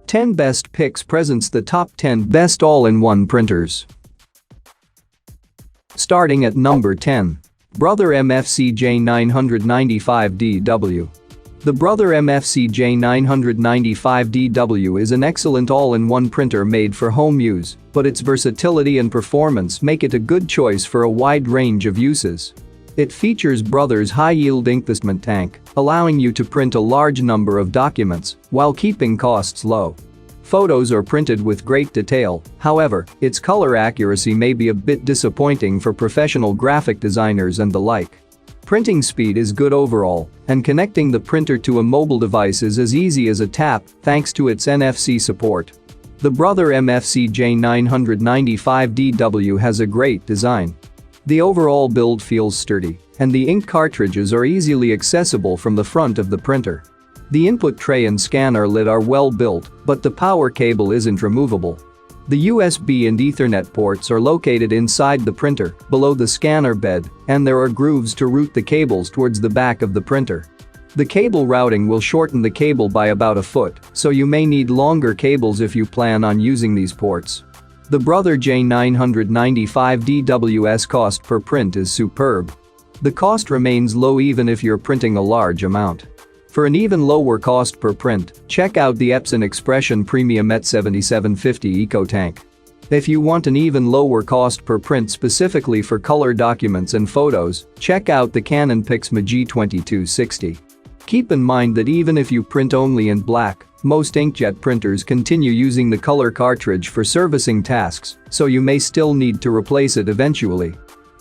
10 Best Picks presents the top 10 best all-in-one printers. Starting at number 10. Brother MFC J995DW. The Brother MFC J995DW is an excellent all-in-one printer made for home use, but its versatility and performance make it a good choice for a wide range of uses. It features Brother's high-yield inkvestment tank, allowing you to print a large number of documents while keeping costs low. Photos are printed with great detail, however, its color accuracy may be a bit disappointing for professional graphic designers and the like. Printing speed is good overall, and connecting the printer to a mobile device is as easy as a tap thanks to its NFC support. The Brother MFC J995DW has a great design. The overall build feels sturdy, and the ink cartridges are easily accessible from the front of the printer. The input tray and scanner lid are well built, but the power cable isn't removable. The USB and Ethernet ports are located inside the printer, below the scanner bed, and there are grooves to route the cables towards the back of the printer. The cable routing will shorten the cable by about a foot, so you may need longer cables if you plan on using these ports. The Brother J995DW's cost per print is superb. The cost remains low even if you're printing a large amount. For an even lower cost per print, check out the Epson Expression Premium T9120 Eco Tank. If you want an even lower cost per print specifically for color documents and photos, check out the Canon PIXMA T9120. Keep in mind that even if you print only in black, most inkjet printers continue using the color cartridge for servicing tasks, so you may still need to replace it eventually.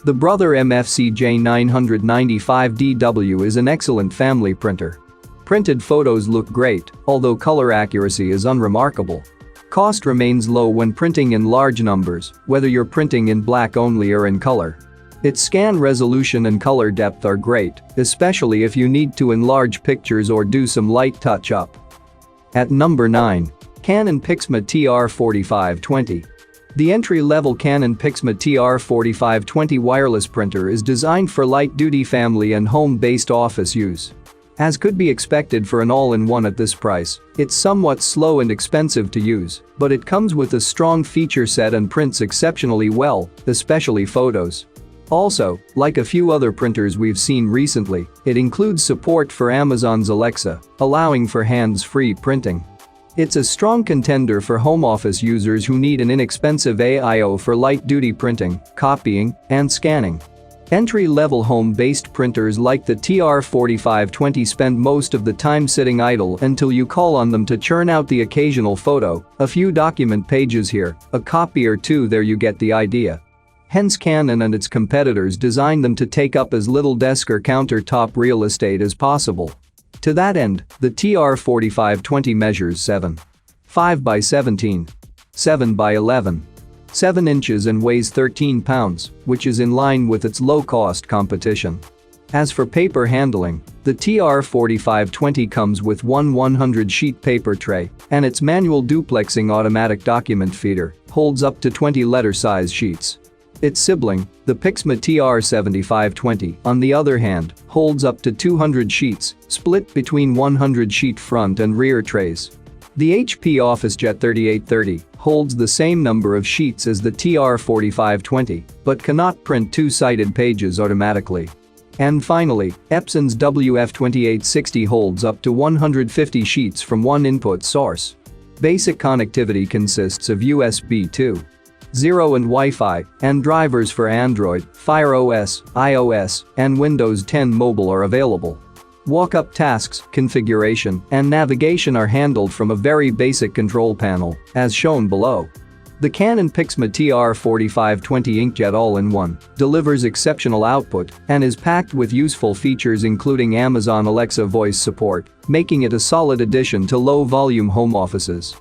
The Brother MFC J995DW is an excellent family printer. Printed photos look great, although color accuracy is unremarkable. Cost remains low when printing in large numbers, whether you're printing in black only or in color. Its scan resolution and color depth are great, especially if you need to enlarge pictures or do some light touch-up. At number 9. Canon PIXMA TR4520. The entry-level Canon PIXMA TR4520 wireless printer is designed for light-duty family and home-based office use. As could be expected for an all-in-one at this price, it's somewhat slow and expensive to use, but it comes with a strong feature set and prints exceptionally well, especially photos. Also, like a few other printers we've seen recently, it includes support for Amazon's Alexa, allowing for hands-free printing. It's a strong contender for home office users who need an inexpensive AIO for light-duty printing, copying, and scanning. Entry-level home-based printers like the TR4520 spend most of the time sitting idle until you call on them to churn out the occasional photo, a few document pages here, a copy or two there, you get the idea. Hence Canon and its competitors designed them to take up as little desk or countertop real estate as possible. To that end, the TR4520 measures 7.5 by 17, 7 by 11, 7 inches and weighs 13 pounds, which is in line with its low-cost competition. As for paper handling, the TR4520 comes with one 100-sheet paper tray, and its manual duplexing automatic document feeder holds up to 20 letter-size sheets. Its sibling, the PIXMA TR7520, on the other hand, holds up to 200 sheets, split between 100-sheet front and rear trays. The HP OfficeJet 3830 holds the same number of sheets as the TR4520, but cannot print two-sided pages automatically. And finally, Epson's WF2860 holds up to 150 sheets from one input source. Basic connectivity consists of USB 2.0 and Wi-Fi, and drivers for Android, Fire OS, iOS, and Windows 10 Mobile are available. Walk-up tasks, configuration, and navigation are handled from a very basic control panel, as shown below. The Canon PIXMA TR4520 inkjet all-in-one delivers exceptional output and is packed with useful features including Amazon Alexa voice support, making it a solid addition to low-volume home offices.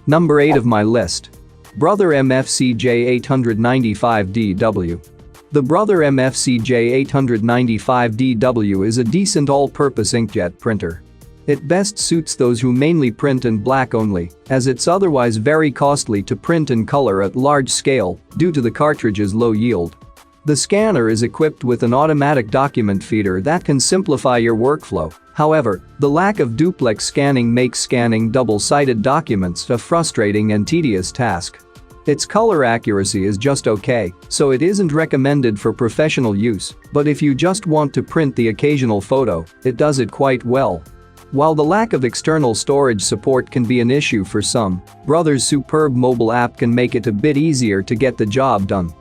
Number 8 of my list. Brother MFC J895DW. The Brother MFC J895DW is a decent all-purpose inkjet printer. It best suits those who mainly print in black only, as it's otherwise very costly to print in color at large scale due to the cartridge's low yield. The scanner is equipped with an automatic document feeder that can simplify your workflow. However, the lack of duplex scanning makes scanning double-sided documents a frustrating and tedious task. Its color accuracy is just okay, so it isn't recommended for professional use, but if you just want to print the occasional photo, it does it quite well. While the lack of external storage support can be an issue for some, Brother's superb mobile app can make it a bit easier to get the job done.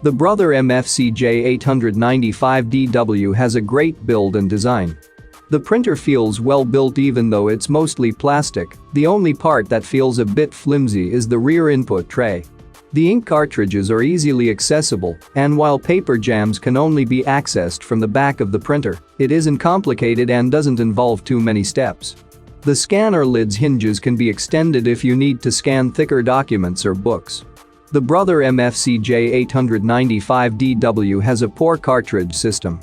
The Brother MFCJ895DW has a great build and design. The printer feels well built even though it's mostly plastic. The only part that feels a bit flimsy is the rear input tray. The ink cartridges are easily accessible, and while paper jams can only be accessed from the back of the printer, it isn't complicated and doesn't involve too many steps. The scanner lid's hinges can be extended if you need to scan thicker documents or books. The Brother MFCJ895DW has a poor cartridge system.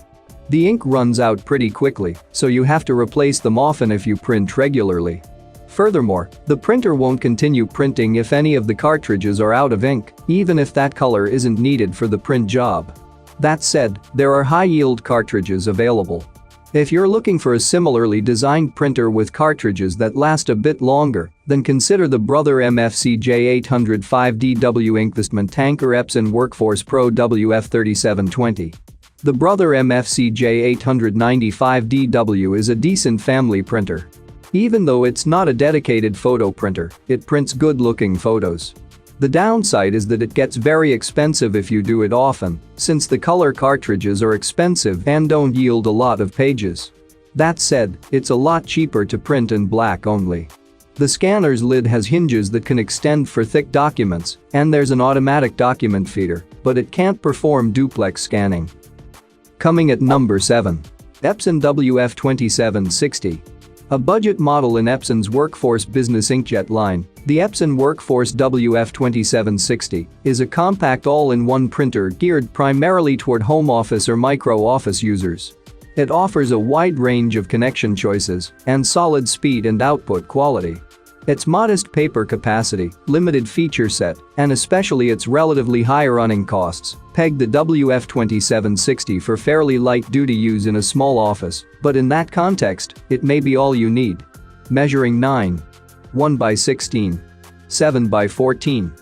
The ink runs out pretty quickly, so you have to replace them often if you print regularly. Furthermore, the printer won't continue printing if any of the cartridges are out of ink, even if that color isn't needed for the print job. That said, there are high-yield cartridges available. If you're looking for a similarly designed printer with cartridges that last a bit longer, then consider the Brother MFCJ805DW Investment Tanker Epson Workforce Pro WF3720. The Brother MFCJ895DW is a decent family printer. Even though it's not a dedicated photo printer, it prints good-looking photos. The downside is that it gets very expensive if you do it often, since the color cartridges are expensive and don't yield a lot of pages. That said, it's a lot cheaper to print in black only. The scanner's lid has hinges that can extend for thick documents, and there's an automatic document feeder, but it can't perform duplex scanning. Coming at number 7. Epson WF2760. A budget model in Epson's Workforce Business Inkjet line, the Epson Workforce WF2760 is a compact all-in-one printer geared primarily toward home office or micro-office users. It offers a wide range of connection choices and solid speed and output quality. Its modest paper capacity, limited feature set, and especially its relatively high running costs peg the WF2760 for fairly light-duty use in a small office, but in that context, it may be all you need. Measuring 9.1 by 16, 7 by 14,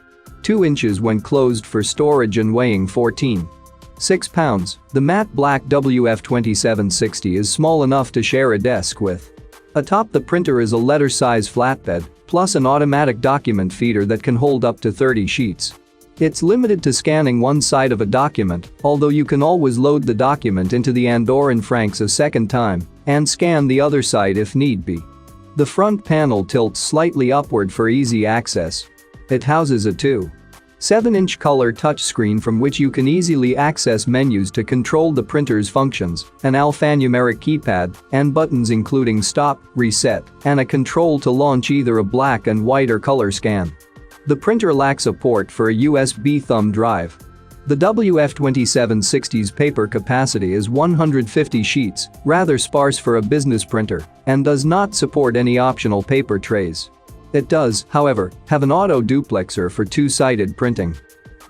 2 inches when closed for storage and weighing 14.6 pounds, the matte black WF2760 is small enough to share a desk with. Atop the printer is a letter-size flatbed, plus an automatic document feeder that can hold up to 30 sheets. It's limited to scanning one side of a document, although you can always load the document into the Andorran francs a second time and scan the other side if need be. The front panel tilts slightly upward for easy access. It houses a 2.7-inch color touchscreen from which you can easily access menus to control the printer's functions, an alphanumeric keypad, and buttons including stop, reset, and a control to launch either a black and white or color scan. The printer lacks a port for a USB thumb drive. The WF2760's paper capacity is 150 sheets, rather sparse for a business printer, and does not support any optional paper trays. It does, however, have an auto-duplexer for two-sided printing.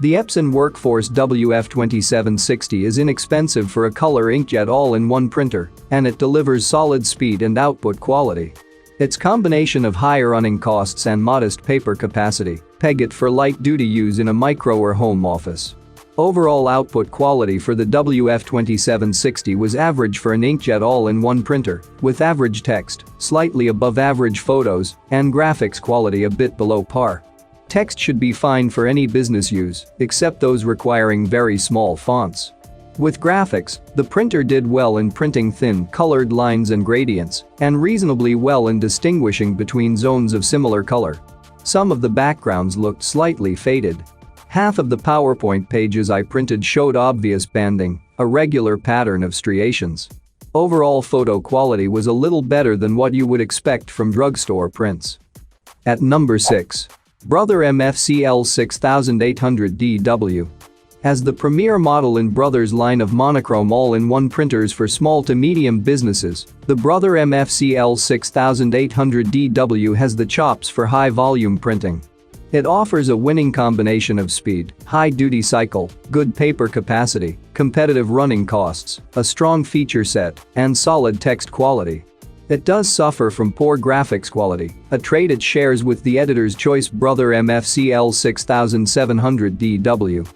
The Epson Workforce WF2760 is inexpensive for a color inkjet all-in-one printer, and it delivers solid speed and output quality. Its combination of high running costs and modest paper capacity peg it for light-duty use in a micro or home office. Overall output quality for the WF2760 was average for an inkjet all-in-one printer, with average text, slightly above average photos, and graphics quality a bit below par. Text should be fine for any business use, except those requiring very small fonts. With graphics, the printer did well in printing thin, colored lines and gradients, and reasonably well in distinguishing between zones of similar color. Some of the backgrounds looked slightly faded. Half of the PowerPoint pages I printed showed obvious banding, a regular pattern of striations. Overall photo quality was a little better than what you would expect from drugstore prints. At number 6. Brother MFCL6800DW. As the premier model in Brother's line of monochrome all-in-one printers for small to medium businesses, the Brother MFCL6800DW has the chops for high-volume printing. It offers a winning combination of speed, high duty cycle, good paper capacity, competitive running costs, a strong feature set, and solid text quality. It does suffer from poor graphics quality, a trait it shares with the editor's choice brother MFCL 6700DW.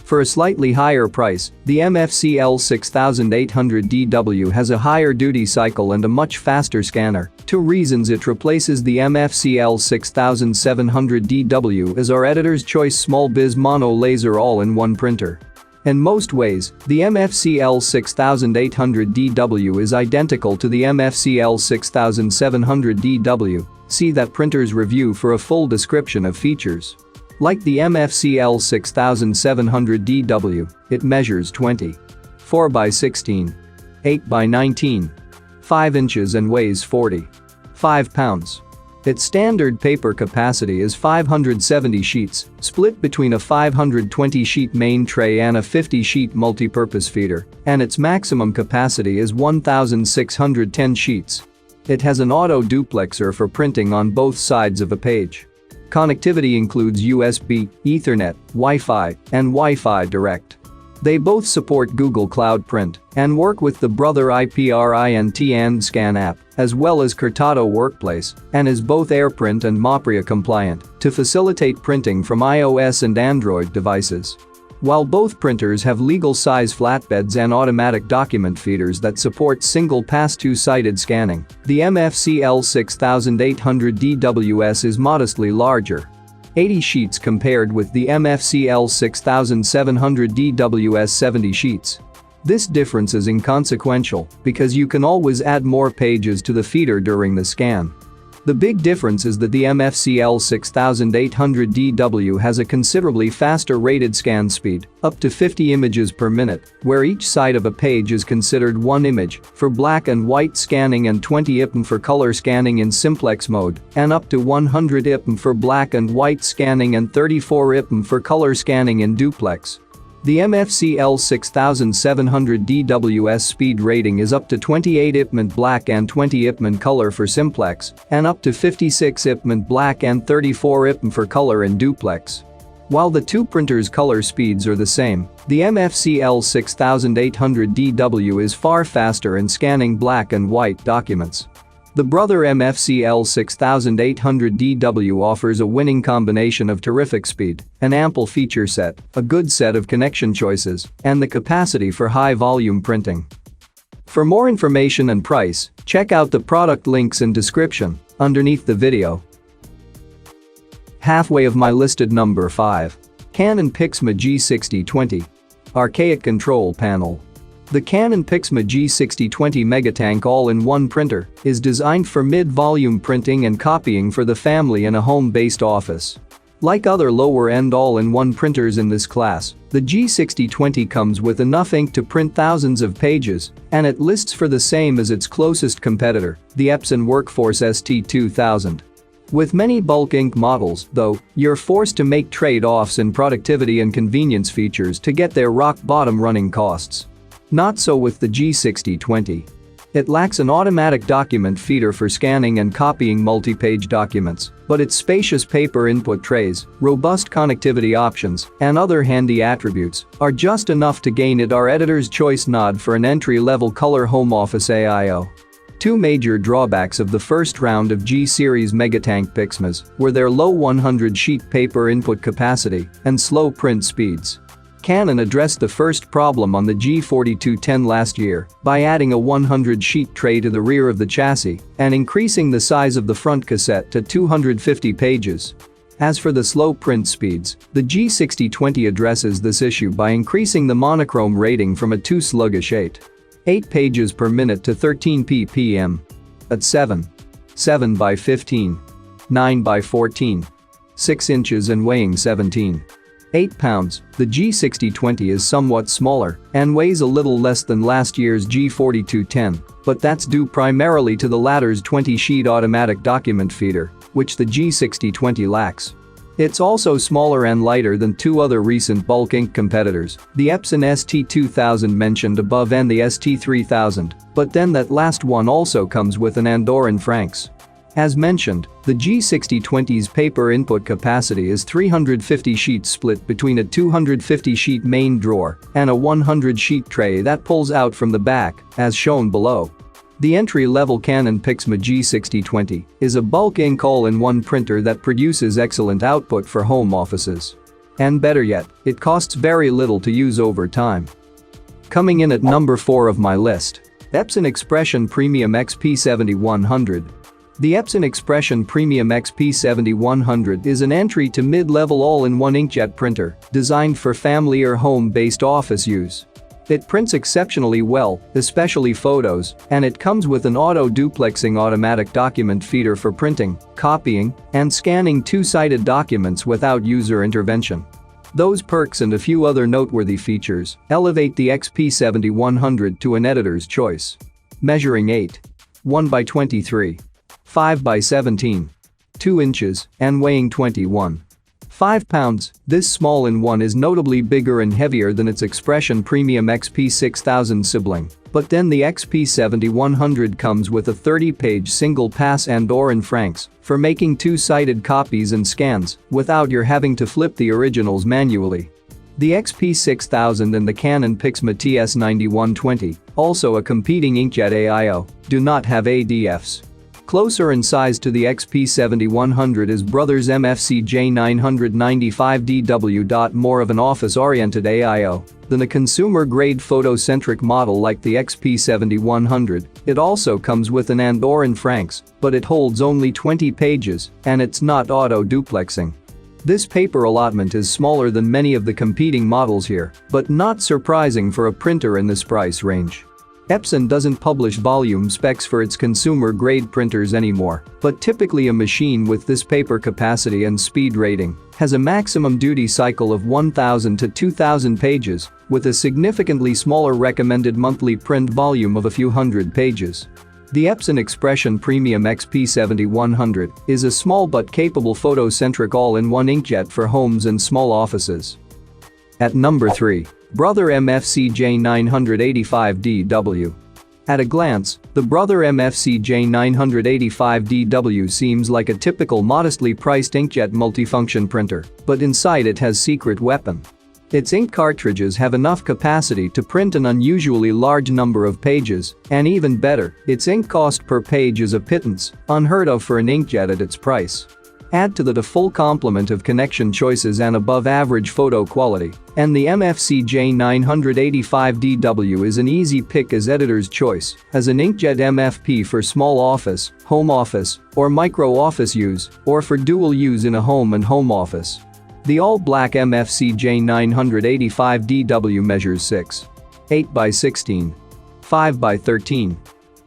For a slightly higher price, the MFCL 6800DW has a higher duty cycle and a much faster scanner. 2 reasons it replaces the MFCL 6700DW as our editor's choice small biz mono laser all-in-one printer. In most ways, the MFCL 6800DW is identical to the MFCL 6700DW. See that printer's review for a full description of features. Like the MFCL 6700DW, it measures 24 by 16, 8 by 19, 5 inches and weighs 45 pounds. Its standard paper capacity is 570 sheets, split between a 520-sheet main tray and a 50-sheet multi-purpose feeder, and its maximum capacity is 1,610 sheets. It has an auto duplexer for printing on both sides of a page. Connectivity includes USB, Ethernet, Wi-Fi, and Wi-Fi Direct. They both support Google Cloud Print and work with the brother iPrint and Scan app, as well as Cortado Workplace, and is both AirPrint and MAPRIA compliant to facilitate printing from iOS and Android devices. While both printers have legal-size flatbeds and automatic document feeders that support single-pass two-sided scanning, the MFCL 6800DWS is modestly larger. 80 sheets compared with the MFCL 6700DWS 70 sheets. This difference is inconsequential because you can always add more pages to the feeder during the scan. The big difference is that the MFCL 6800DW has a considerably faster rated scan speed, up to 50 images per minute, where each side of a page is considered 1 image for black and white scanning and 20 IPM for color scanning in simplex mode, and up to 100 IPM for black and white scanning and 34 IPM for color scanning in duplex. The MFCL 6700DWS speed rating is up to 28 IPM black and 20 IPM color for simplex, and up to 56 IPM black and 34 IPM for color in duplex. While the two printers' color speeds are the same, the MFCL 6800DW is far faster in scanning black and white documents. The brother MFCL 6800DW offers a winning combination of terrific speed, an ample feature set, a good set of connection choices, and the capacity for high-volume printing. For more information and price, check out the product links in description underneath the video. Halfway of my listed number 5. Canon PIXMA G6020. Archaic Control Panel. The Canon PIXMA G6020 Megatank all-in-one printer is designed for mid-volume printing and copying for the family in a home-based office. Like other lower-end all-in-one printers in this class, the G6020 comes with enough ink to print thousands of pages, and it lists for the same as its closest competitor, the Epson Workforce ST2000. With many bulk ink models, though, you're forced to make trade-offs in productivity and convenience features to get their rock-bottom running costs. Not so with the G6020. It lacks an automatic document feeder for scanning and copying multi-page documents, but its spacious paper input trays, robust connectivity options, and other handy attributes are just enough to gain it our editor's choice nod for an entry-level color home office AIO. Two major drawbacks of the first round of G-series Megatank PIXMAs were their low 100-sheet paper input capacity and slow print speeds. Canon addressed the first problem on the G4210 last year by adding a 100-sheet tray to the rear of the chassis and increasing the size of the front cassette to 250 pages. As for the slow print speeds, the G6020 addresses this issue by increasing the monochrome rating from a too sluggish 8 pages per minute to 13 ppm. At 7 by 15, 9 by 14, 6 inches and weighing 17.8 pounds, the G6020 is somewhat smaller and weighs a little less than last year's G4210, but that's due primarily to the latter's 20-sheet automatic document feeder, which the G6020 lacks. It's also smaller and lighter than two other recent bulk ink competitors, the Epson ST2000 mentioned above and the ST3000, but then that last one also comes with an Andorran Franks. As mentioned, the G6020's paper input capacity is 350 sheets split between a 250 sheet main drawer and a 100 sheet tray that pulls out from the back, as shown below. The entry-level Canon PIXMA G6020 is a bulk ink all-in-one printer that produces excellent output for home offices. And better yet, it costs very little to use over time. Coming in at number 4 of my list. Epson Expression Premium XP7100. The Epson Expression Premium XP7100 is an entry to mid-level all-in-one inkjet printer designed for family or home-based office use. It prints exceptionally well, especially photos, and it comes with an auto-duplexing automatic document feeder for printing, copying, and scanning two-sided documents without user intervention. Those perks and a few other noteworthy features elevate the XP7100 to an editor's choice. Measuring 8.1 by 23. 5 by 17. 2 inches, and weighing 21.5 pounds, this small-in-one is notably bigger and heavier than its Expression Premium XP6000 sibling, but then the XP7100 comes with a 30-page single-pass and/or in francs for making two-sided copies and scans without your having to flip the originals manually. The XP6000 and the Canon PIXMA TS9120, also a competing inkjet AIO, do not have ADFs. Closer in size to the XP7100 is Brothers MFC J995DW. More of an office-oriented AIO than a consumer-grade photocentric model like the XP7100. It also comes with an and/or in francs, but it holds only 20 pages, and it's not auto-duplexing. This paper allotment is smaller than many of the competing models here, but not surprising for a printer in this price range. Epson doesn't publish volume specs for its consumer-grade printers anymore, but typically a machine with this paper capacity and speed rating has a maximum duty cycle of 1,000 to 2,000 pages, with a significantly smaller recommended monthly print volume of a few hundred pages. The Epson Expression Premium XP7100 is a small but capable photocentric all-in-one inkjet for homes and small offices. At number 3. Brother MFC J985DW. At a glance, the Brother MFC J985DW seems like a typical modestly priced inkjet multifunction printer, but inside it has secret weapon. Its ink cartridges have enough capacity to print an unusually large number of pages, and even better, its ink cost per page is a pittance, unheard of for an inkjet at its price. Add to that a full complement of connection choices and above-average photo quality, and the MFC J985DW is an easy pick as editor's choice as an inkjet MFP for small office, home office, or micro office use, or for dual use in a home and home office. The all-black MFC J985DW measures 6.8 by 16. 5 by 13.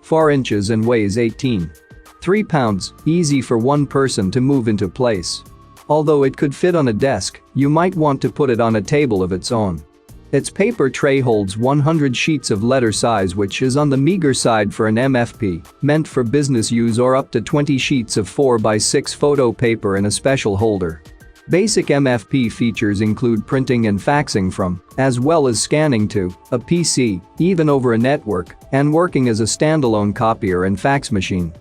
4 inches and weighs 18.3 pounds, easy for one person to move into place. Although it could fit on a desk, you might want to put it on a table of its own. Its paper tray holds 100 sheets of letter size, which is on the meager side for an MFP, meant for business use, or up to 20 sheets of 4 by 6 photo paper in a special holder. Basic MFP features include printing and faxing from, as well as scanning to, a PC, even over a network, and working as a standalone copier and fax machine.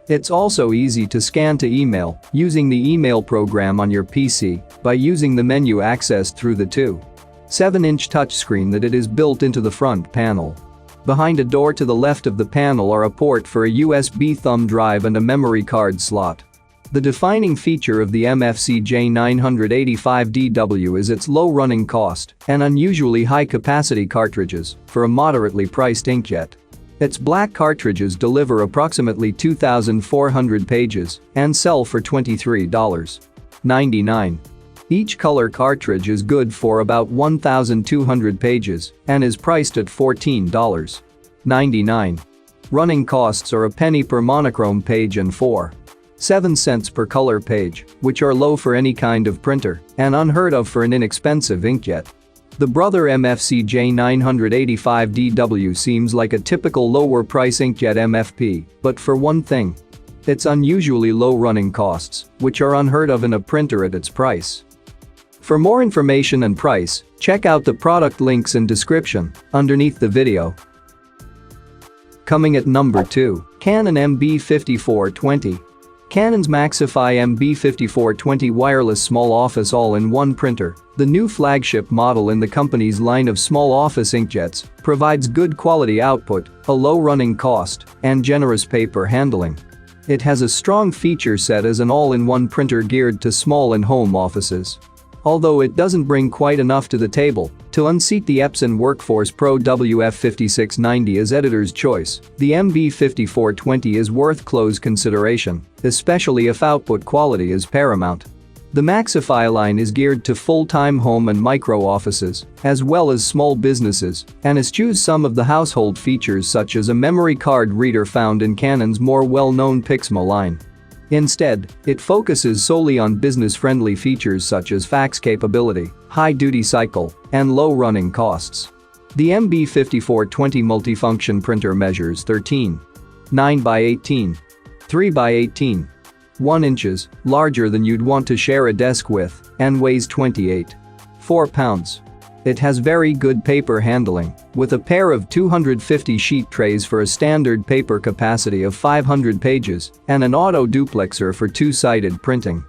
It's also easy to scan to email using the email program on your PC by using the menu accessed through the 2.7-inch touchscreen that it is built into the front panel. Behind a door to the left of the panel are a port for a USB thumb drive and a memory card slot. The defining feature of the MFC J985DW is its low running cost and unusually high capacity cartridges for a moderately priced inkjet. Its black cartridges deliver approximately 2,400 pages and sell for $23.99. Each color cartridge is good for about 1,200 pages and is priced at $14.99. Running costs are a penny per monochrome page and 4.7 cents per color page, which are low for any kind of printer and unheard of for an inexpensive inkjet. The Brother MFC J985DW seems like a typical lower price inkjet MFP, but for one thing. Its unusually low running costs, which are unheard of in a printer at its price. For more information and price, check out the product links in description underneath the video. Coming at number 2, Canon MB5420. Canon's Maxify MB5420 wireless small office all-in-one printer, the new flagship model in the company's line of small office inkjets, provides good quality output, a low running cost, and generous paper handling. It has a strong feature set as an all-in-one printer geared to small and home offices. Although it doesn't bring quite enough to the table to unseat the Epson Workforce Pro WF5690 as editor's choice, the MB5420 is worth close consideration, especially if output quality is paramount. The Maxify line is geared to full-time home and micro offices, as well as small businesses, and eschews some of the household features such as a memory card reader found in Canon's more well-known PIXMA line. Instead, it focuses solely on business-friendly features such as fax capability, high duty cycle, and low running costs. The MB5420 multifunction printer measures 13.9 by 18, 3 by 18, 1 inches, larger than you'd want to share a desk with, and weighs 28.4 pounds. It has very good paper handling, with a pair of 250 sheet trays for a standard paper capacity of 500 pages and an auto duplexer for two-sided printing.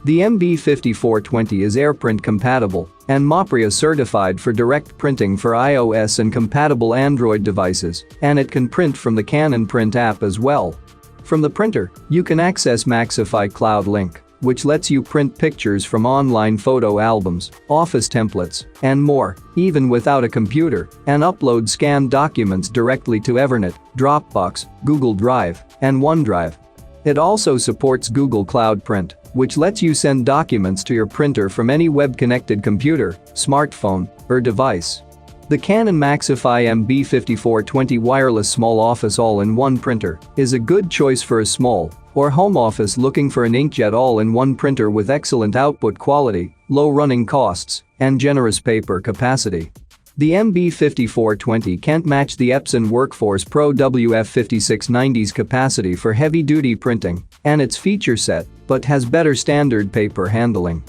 The MB5420 is AirPrint compatible and MOPRIA certified for direct printing for iOS and compatible Android devices, and it can print from the Canon Print app as well. From the printer, you can access Maxify Cloud Link, which lets you print pictures from online photo albums, office templates, and more, even without a computer, and upload scanned documents directly to Evernote, Dropbox, Google Drive, and OneDrive. It also supports Google Cloud Print, which lets you send documents to your printer from any web-connected computer, smartphone, or device. The Canon Maxify MB5420 wireless small office all-in-one printer is a good choice for a small or home office looking for an inkjet all-in-one printer with excellent output quality, low running costs, and generous paper capacity. The MB5420 can't match the Epson Workforce Pro WF5690's capacity for heavy-duty printing and its feature set, but has better standard paper handling.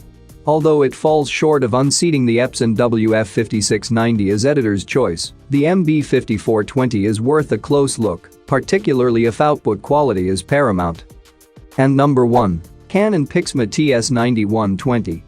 Although it falls short of unseating the Epson WF5690 as editor's choice, the MB5420 is worth a close look, particularly if output quality is paramount. And number 1. Canon PIXMA TS9120.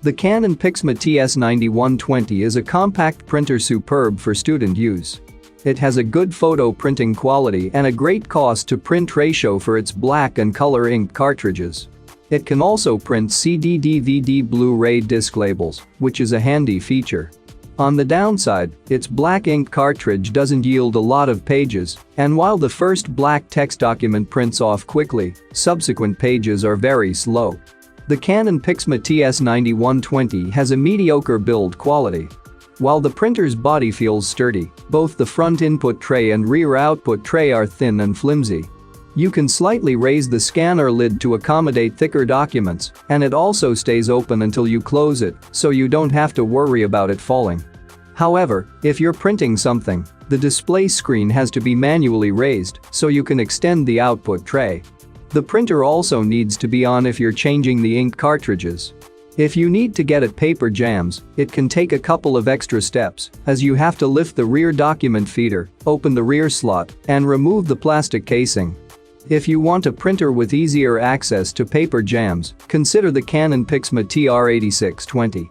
The Canon PIXMA TS9120 is a compact printer superb for student use. It has a good photo printing quality and a great cost-to-print ratio for its black and color ink cartridges. It can also print CD, DVD, Blu-ray disc labels, which is a handy feature. On the downside, its black ink cartridge doesn't yield a lot of pages, and while the first black text document prints off quickly, subsequent pages are very slow. The Canon PIXMA TS9120 has a mediocre build quality. While the printer's body feels sturdy, both the front input tray and rear output tray are thin and flimsy. You can slightly raise the scanner lid to accommodate thicker documents, and it also stays open until you close it, so you don't have to worry about it falling. However, if you're printing something, the display screen has to be manually raised so you can extend the output tray. The printer also needs to be on if you're changing the ink cartridges. If you need to get at paper jams, it can take a couple of extra steps, as you have to lift the rear document feeder, open the rear slot, and remove the plastic casing. If you want a printer with easier access to paper jams, consider the Canon PIXMA TR8620.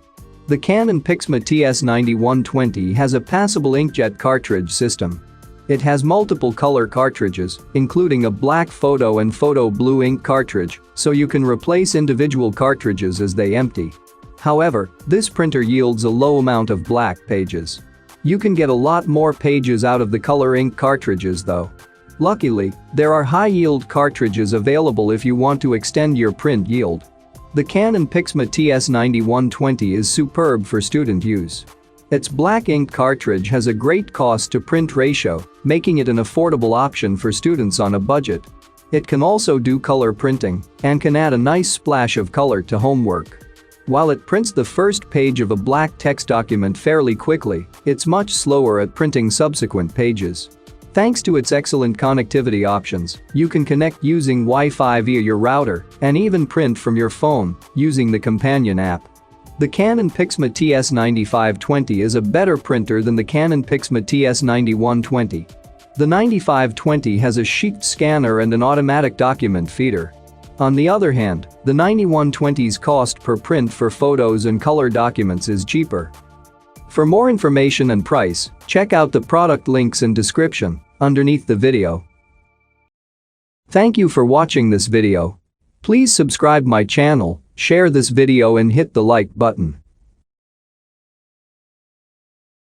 The Canon PIXMA TS9120 has a passable inkjet cartridge system. It has multiple color cartridges, including a black photo and photo blue ink cartridge, so you can replace individual cartridges as they empty. However, this printer yields a low amount of black pages. You can get a lot more pages out of the color ink cartridges though. Luckily, there are high-yield cartridges available if you want to extend your print yield. The Canon PIXMA TS9120 is superb for student use. Its black ink cartridge has a great cost-to-print ratio, making it an affordable option for students on a budget. It can also do color printing and can add a nice splash of color to homework. While it prints the first page of a black text document fairly quickly, it's much slower at printing subsequent pages. Thanks to its excellent connectivity options, you can connect using Wi-Fi via your router and even print from your phone using the companion app. The Canon PIXMA TS9520 is a better printer than the Canon PIXMA TS9120. The 9520 has a sheet scanner and an automatic document feeder. On the other hand, the 9120's cost per print for photos and color documents is cheaper. For more information and price, check out the product links in description underneath the video. Thank you for watching this video. Please subscribe my channel, share this video and hit the like button.